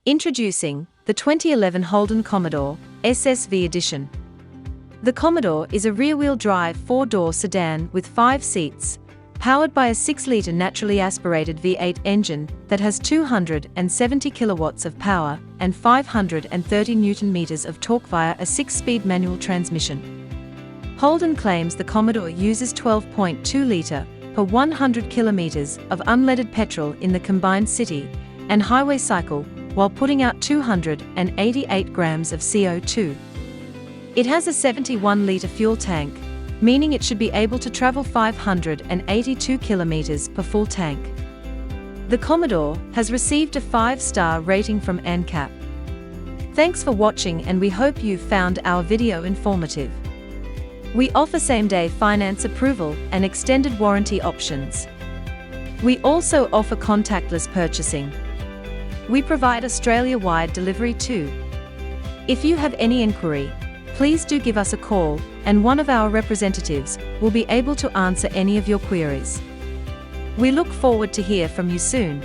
Introducing the 2011 Holden Commodore SSV Edition. The Commodore is a rear-wheel drive 4-door sedan with 5 seats, powered by a 6-litre naturally aspirated V8 engine that has 270 kilowatts of power and 530 Newton-meters of torque via a 6-speed manual transmission. Holden claims the Commodore uses 12.2-litre per 100 kilometers of unleaded petrol in the combined city and highway cycle while putting out 288 grams of CO2. It has a 71-litre fuel tank, meaning it should be able to travel 582 kilometers per full tank. The Commodore has received a 5-star rating from ANCAP. Thanks for watching, and we hope you found our video informative. We offer same-day finance approval and extended warranty options. We also offer contactless purchasing. We provide Australia-wide delivery too. If you have any inquiry, please do give us a call, and one of our representatives will be able to answer any of your queries. We look forward to hear from you soon.